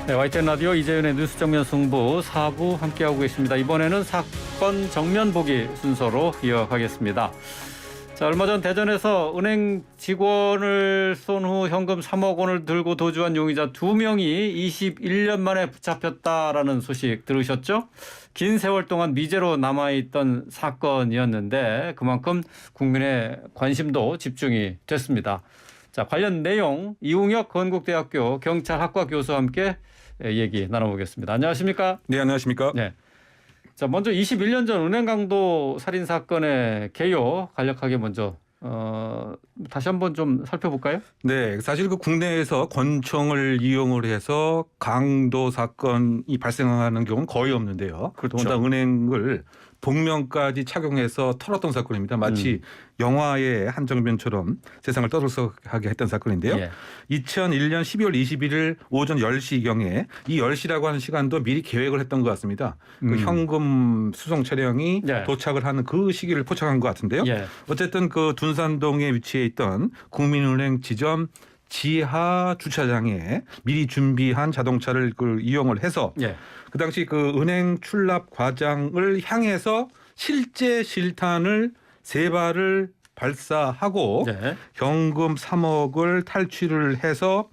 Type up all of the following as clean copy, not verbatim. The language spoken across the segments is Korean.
네, YTN 라디오 이재윤의 뉴스 정면 승부 4부 함께하고 계십니다. 이번에는 사건 정면 보기 순서로 이어가겠습니다. 자, 얼마 전 대전에서 은행 직원을 쏜 후 현금 3억 원을 들고 도주한 용의자 2명이 21년 만에 붙잡혔다라는 소식 들으셨죠? 긴 세월 동안 미제로 남아있던 사건이었는데 그만큼 국민의 관심도 집중이 됐습니다. 자, 관련 내용 이웅혁 건국대학교 경찰학과 교수와 함께 얘기 나눠보겠습니다. 안녕하십니까? 네, 안녕하십니까? 네. 자, 먼저 21년 전 은행 강도 살인 사건의 개요 간략하게 먼저 다시 한번 좀 살펴볼까요? 네, 사실 그 국내에서 권총을 이용을 해서 강도 사건이 발생하는 경우는 거의 없는데요. 그렇죠. 더군다나 은행을 복면까지 착용해서 털었던 사건입니다. 마치 영화의 한 장면처럼 세상을 떠들썩하게 했던 사건인데요. 예. 2001년 12월 21일 오전 10시경에 이 10시라고 하는 시간도 미리 계획을 했던 것 같습니다. 그 현금 수송 차량이 네. 도착을 하는 그 시기를 포착한 것 같은데요. 예. 어쨌든 그 둔산동에 위치해 있던 국민은행 지점 지하 주차장에 미리 준비한 자동차를 이용을 해서 예. 그 당시 그 은행 출납 과장을 향해서 실제 실탄을 3발을 발사하고 네. 현금 3억을 탈취를 해서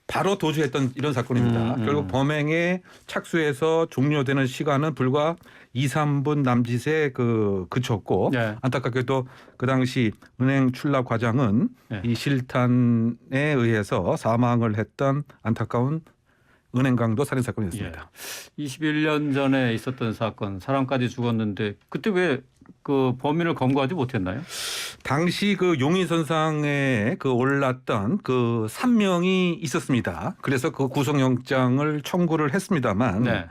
바로 도주했던 이런 사건입니다. 결국 범행에 착수해서 종료되는 시간은 불과 2, 3분 남짓에 그쳤고 네. 안타깝게도 그 당시 은행 출납 과장은 네. 이 실탄에 의해서 사망을 했던 안타까운 은행 강도 살인 사건이었습니다. 예. 21년 전에 있었던 사건, 사람까지 죽었는데 그때 왜 그 범인을 검거하지 못했나요? 당시 그 용의선상에 올랐던 그 3명이 있었습니다. 그래서 그 구속영장을 청구를 했습니다만 네.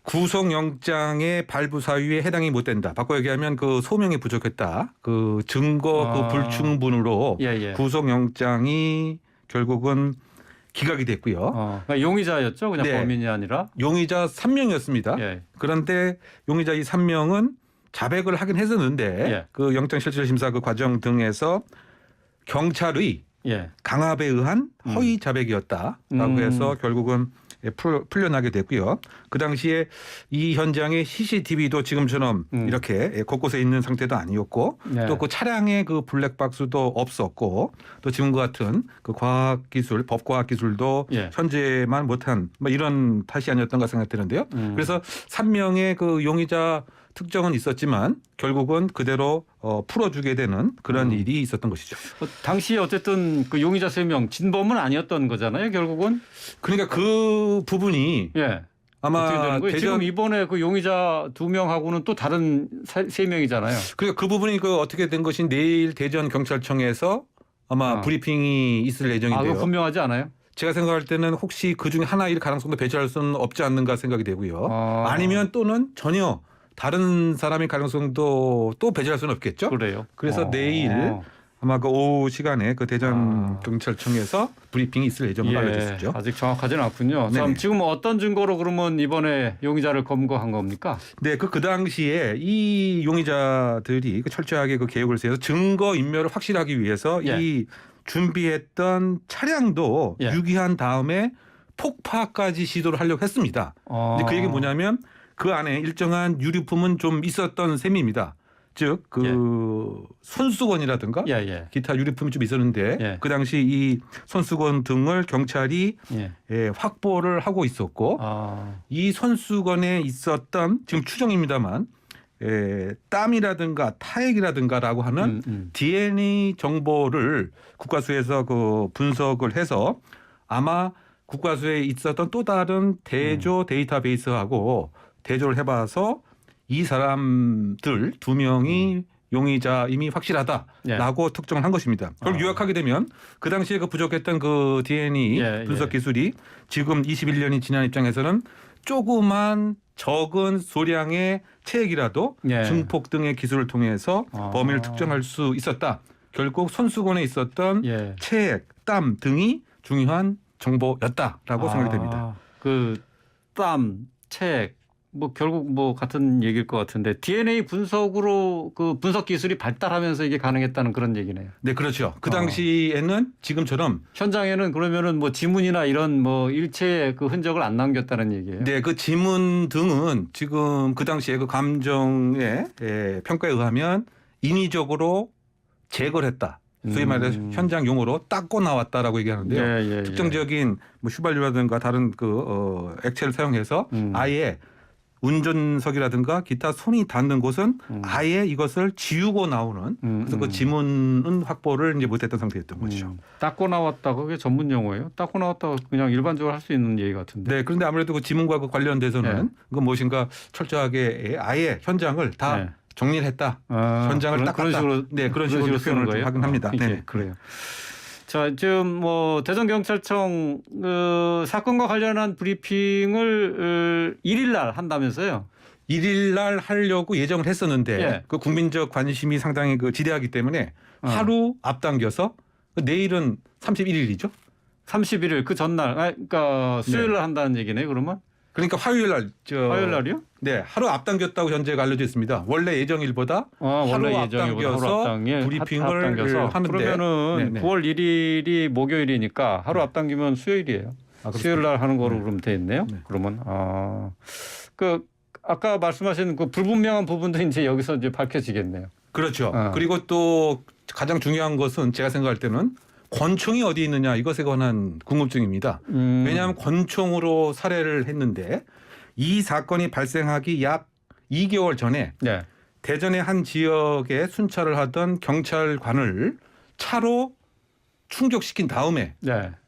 구속영장의 발부 사유에 해당이 못 된다. 바꿔 얘기하면 그 소명이 부족했다. 그 증거 그 불충분으로 예, 예. 구속영장이 결국은 기각이 됐고요. 그러니까 용의자였죠, 그냥 네. 범인이 아니라. 용의자 3명이었습니다. 예. 그런데 용의자 이 3명은 자백을 하긴 했었는데 예. 그 영장실질심사 그 과정 등에서 경찰의 예. 강압에 의한 허위 자백이었다라고 해서 결국은 풀려나게 됐고요. 그 당시에 이 현장에 CCTV도 지금처럼 이렇게 곳곳에 있는 상태도 아니었고 네. 또 그 차량에 그 블랙박스도 없었고 또 지금과 같은 그 과학기술, 법과학기술도 예. 현재만 못한 뭐 이런 탓이 아니었던가 생각되는데요. 그래서 3명의 그 용의자 특정은 있었지만 결국은 그대로 풀어주게 되는 그런 일이 있었던 것이죠. 당시에 어쨌든 그 용의자 3명 진범은 아니었던 거잖아요, 결국은. 그러니까 그 부분이 예. 아마 어떻게 되는 거예요? 지금 이번에 그 용의자 2명하고는 또 다른 3명이잖아요. 그러니까 그 부분이 그 어떻게 된 것이 내일 대전 경찰청에서 아마 브리핑이 있을 예정인데요. 그거 분명하지 않아요? 제가 생각할 때는 혹시 그 중에 하나일 가능성도 배제할 수는 없지 않는가 생각이 되고요. 아니면 또는 전혀 다른 사람일 가능성도 또 배제할 수는 없겠죠. 그래요. 그래서 내일 아마 그 오후 시간에 그 대전 경찰청에서 브리핑이 있을 예정으로 알려졌죠. 아직 정확하지는 않군요. 네네. 지금 어떤 증거로 그러면 이번에 용의자를 검거한 겁니까? 네, 그 당시에 이 용의자들이 철저하게 그 계획을 세워서 증거 인멸을 확실하기 위해서 이 준비했던 차량도 유기한 다음에 폭파까지 시도를 하려고 했습니다. 근데 그 얘기는 뭐냐면 그 안에 일정한 유류품은 좀 있었던 셈입니다. 즉 그 손수건이라든가 기타 유류품이 좀 있었는데 그 당시 이 손수건 등을 경찰이 확보를 하고 있었고 이 손수건에 있었던 지금 추정입니다만 땀이라든가 타액이라든가라고 하는 DNA 정보를 국과수에서 그 분석을 해서 아마 국과수에 있었던 또 다른 대조 데이터베이스하고 대조를 해봐서 이 사람들 2명이 용의자임이 확실하다라고 특정을 한 것입니다. 그걸 요약하게 되면 그 당시에 그 부족했던 그 DNA 분석 기술이 지금 21년이 지난 입장에서는 조그만 적은 소량의 체액이라도 증폭 등의 기술을 통해서 범인을 특정할 수 있었다. 결국 손수건에 있었던 체액, 땀 등이 중요한 정보였다라고 생각이 됩니다. 그 땀, 체액 뭐 결국 뭐 같은 얘기일 것 같은데 DNA 분석으로 그 분석 기술이 발달하면서 이게 가능했다는 그런 얘기네요. 네, 그렇죠. 그 당시에는 지금처럼 현장에는 그러면은 뭐 지문이나 이런 뭐 일체의 그 흔적을 안 남겼다는 얘기예요. 네, 그 지문 등은 지금 그 당시에 그 감정의 평가에 의하면 인위적으로 제거를 했다. 소위 말해서 현장 용어로 닦고 나왔다라고 얘기하는데요. 특정적인 뭐 휘발유라든가 다른 그 액체를 사용해서 아예 운전석이라든가 기타 손이 닿는 곳은 아예 이것을 지우고 나오는 그래서 그 지문은 확보를 이제 못했던 상태였던 거죠. 닦고 나왔다 그게 전문 용어예요? 닦고 나왔다 그냥 일반적으로 할 수 있는 얘기 같은데. 네, 그런데 아무래도 그 지문과 그 관련돼서는 그 무엇인가 철저하게 아예 현장을 다 정리를 했다. 현장을 닦았다. 그런 식으로, 네, 그런 식으로 쓰는 거예요. 하긴 합니다. 네, 그래요. 자, 지금 뭐 대전경찰청 사건과 관련한 브리핑을 1일 날 한다면서요? 1일 날 하려고 예정을 했었는데 그 국민적 관심이 상당히 그 지대하기 때문에 하루 앞당겨서 내일은 31일이죠. 31일 그 전날, 그러니까 수요일 날 한다는 얘기네. 그러면? 그러니까 화요일 날 화요일 날이요? 네, 하루 앞당겼다고 현재가 알려져 있습니다. 원래 예정일보다 원래 하루 앞당겨서 브리핑을 하는데 그러면은 9월 1일이 목요일이니까 하루 앞당기면 수요일이에요. 수요일 날 하는 거로 그럼 돼 있네요. 그러면 그 아까 말씀하신 그 불분명한 부분도 이제 여기서 이제 밝혀지겠네요. 그렇죠. 그리고 또 가장 중요한 것은 제가 생각할 때는 권총이 어디 있느냐 이것에 관한 궁금증입니다. 왜냐하면 권총으로 살해를 했는데 이 사건이 발생하기 약 2개월 전에 대전의 한 지역에 순찰을 하던 경찰관을 차로 충격시킨 다음에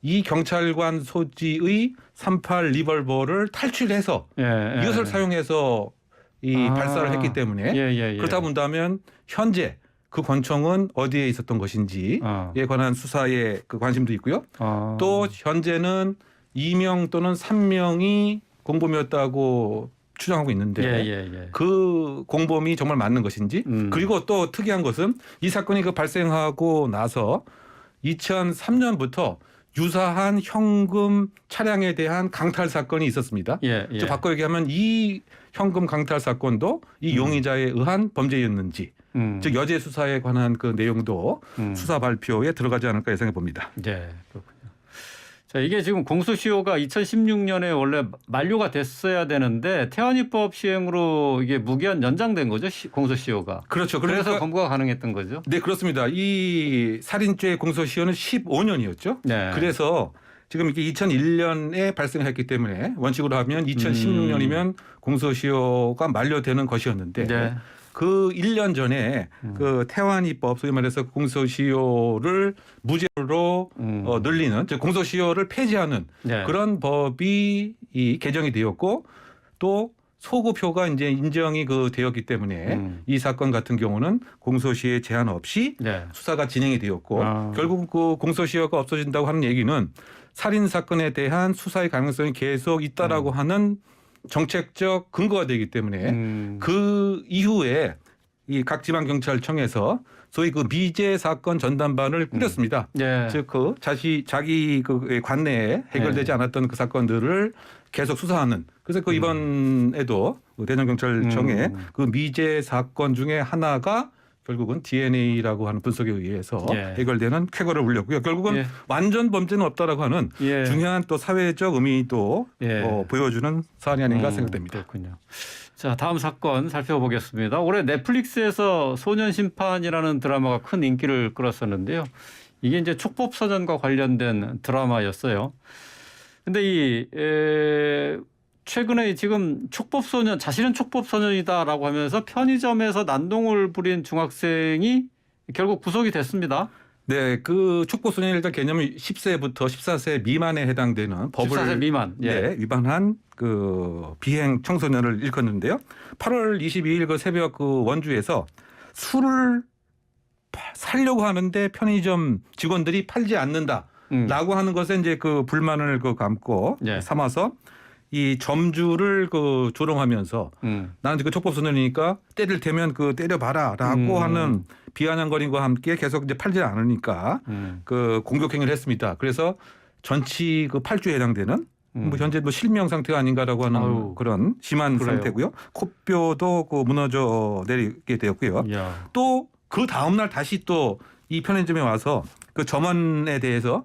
이 경찰관 소지의 38 리볼버를 탈취해서 이것을 사용해서 이 발사를 했기 때문에 그렇다 본다면 현재 그 권총은 어디에 있었던 것인지에 관한 수사에 그 관심도 있고요. 또 현재는 2명 또는 3명이 공범이었다고 추정하고 있는데 그 공범이 정말 맞는 것인지 그리고 또 특이한 것은 이 사건이 그 발생하고 나서 2003년부터 유사한 현금 차량에 대한 강탈 사건이 있었습니다. 즉 바꿔 얘기하면 이 현금 강탈 사건도 이 용의자에 의한 범죄였는지 즉 여죄 수사에 관한 그 내용도 수사 발표에 들어가지 않을까 예상해 봅니다. 네, 그렇군요. 자, 이게 지금 공소시효가 2016년에 원래 만료가 됐어야 되는데 태완이법 시행으로 이게 무기한 연장된 거죠, 공소시효가. 그렇죠. 그래서 검거가 가능했던 거죠. 네, 그렇습니다. 이 살인죄 공소시효는 15년이었죠. 그래서 지금 이게 2001년에 발생했기 때문에 원칙으로 하면 2016년이면 공소시효가 만료되는 것이었는데 그 1년 전에 그 태완이법 소위 말해서 공소시효를 무죄로 늘리는 즉 공소시효를 폐지하는 그런 법이 이 개정이 되었고 또 소급효가 이제 인정이 그 되었기 때문에 이 사건 같은 경우는 공소시효 제한 없이 수사가 진행이 되었고 결국 그 공소시효가 없어진다고 하는 얘기는 살인 사건에 대한 수사의 가능성이 계속 있다라고 하는 정책적 근거가 되기 때문에 그 이후에 이 각 지방 경찰청에서 소위 그 미제 사건 전담반을 꾸렸습니다. 즉 그 자기 그 관내에 해결되지 않았던 그 사건들을 계속 수사하는. 그래서 그 이번에도 대전 경찰청에 그 미제 사건 중에 하나가 결국은 DNA라고 하는 분석에 의해서 해결되는 쾌거를 울렸고요. 결국은 완전 범죄는 없다라고 하는 중요한 또 사회적 의미도 보여주는 사안이 아닌가 생각됩니다. 그렇군요. 자, 다음 사건 살펴보겠습니다. 올해 넷플릭스에서 소년심판이라는 드라마가 큰 인기를 끌었었는데요. 이게 이제 촉법소년과 관련된 드라마였어요. 근데 최근에 지금 촉법소년, 자신은 촉법소년이다라고 하면서 편의점에서 난동을 부린 중학생이 결국 구속이 됐습니다. 네, 그 촉법소년이 일단 개념이 10세부터 14세 미만에 해당되는 법을 14세 미만. 위반한 그 비행 청소년을 일컫는데요. 8월 22일 그 새벽 그 원주에서 술을 사려고 하는데 편의점 직원들이 팔지 않는다라고 하는 것에 이제 그 불만을 그 감고 삼아서 이 점주를 그 조롱하면서 나는 그 촉법소년이니까 때릴 테면 그 때려봐라라고 하는 비아냥거림과 함께 계속 이제 팔지 않으니까 그 공격행위를 했습니다. 그래서 전치 그 8주에 해당되는 뭐 현재 뭐 실명 상태가 아닌가라고 하는 아유. 그런 심한 그래요. 상태고요. 코뼈도 그 무너져 내리게 되었고요. 야. 또 그 다음 날 다시 또 이 편의점에 와서 그 점원에 대해서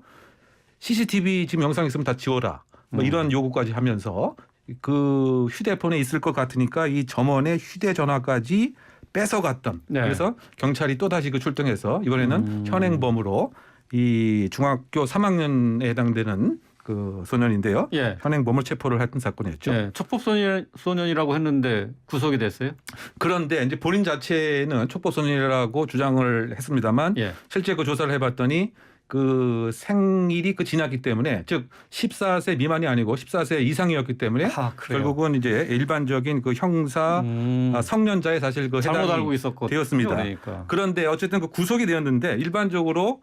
CCTV 지금 영상 있으면 다 지워라. 뭐 이런 요구까지 하면서 그 휴대폰에 있을 것 같으니까 이 점원의 휴대전화까지 뺏어갔던. 네. 그래서 경찰이 또 다시 그 출동해서 이번에는 현행범으로 이 중학교 3학년에 해당되는 그 소년인데요. 예. 현행범을 체포를 했던 사건이었죠. 예. 촉법소년이라고 했는데 구속이 됐어요? 그런데 이제 본인 자체는 촉법소년이라고 주장을 했습니다만 예. 실제 그 조사를 해봤더니 그 생일이 그 지났기 때문에 즉 14세 미만이 아니고 14세 이상이었기 때문에 아, 그래요? 결국은 이제 일반적인 그 형사 성년자에 사실 그 잘못 해당이 알고 있었거든요. 되었습니다. 그러니까. 그런데 어쨌든 그 구속이 되었는데 일반적으로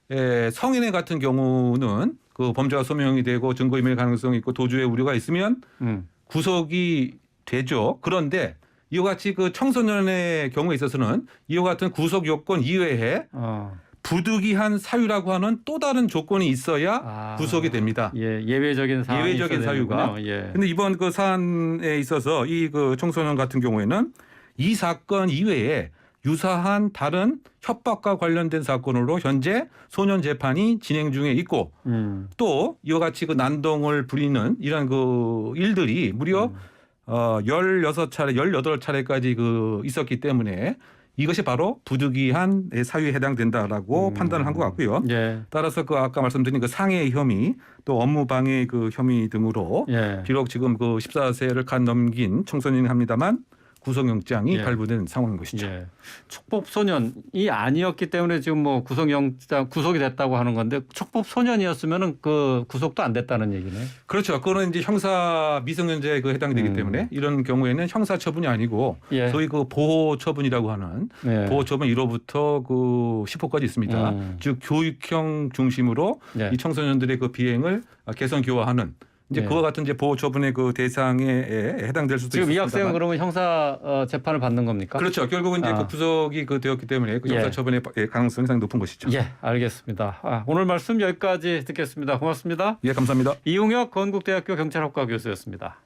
성인의 같은 경우는 그 범죄가 소명이 되고 증거인멸 가능성이 있고 도주의 우려가 있으면 구속이 되죠. 그런데 이와 같이 그 청소년의 경우에 있어서는 이와 같은 구속 요건 이외에 부득이한 사유라고 하는 또 다른 조건이 있어야 구속이 됩니다. 예, 예외적인 사유가 예외적인 사유가. 그런데 이번 그 사안에 있어서 이 그 청소년 같은 경우에는 이 사건 이외에 유사한 다른 협박과 관련된 사건으로 현재 소년 재판이 진행 중에 있고 또 이와 같이 그 난동을 부리는 이런 그 일들이 무려 16차례, 18차례까지 그 있었기 때문에 이것이 바로 부득이한 사유에 해당된다라고 판단을 한 것 같고요. 예. 따라서 그 아까 말씀드린 그 상해 혐의 또 업무 방해 그 혐의 등으로 예. 비록 지금 그 14세를 간 넘긴 청소년이 합니다만 구속영장이 예. 발부된 상황인 것이죠. 예. 촉법소년이 아니었기 때문에 지금 뭐 구속이 됐다고 하는 건데 촉법소년이었으면은 그 구속도 안 됐다는 얘기네. 그렇죠. 그거는 이제 형사 미성년자에 그 해당이 되기 때문에 이런 경우에는 형사 처분이 아니고 예. 소위 그 보호 처분이라고 하는 예. 보호 처분 1호부터 그 10호까지 있습니다. 즉 교육형 중심으로 예. 이 청소년들의 그 비행을 개선 교화하는 이제 예. 그와 같은 이제 보호 처분의 그 대상에 해당될 수도 지금 이 있습니다만. 학생은 그러면 형사 재판을 받는 겁니까? 그렇죠. 결국은 이제 그 구속이 그 되었기 때문에 그 형사 예. 처분의 가능성이 상당히 높은 것이죠. 예, 알겠습니다. 오늘 말씀 여기까지 듣겠습니다. 고맙습니다. 예, 감사합니다. 이용혁 건국대학교 경찰학과 교수였습니다.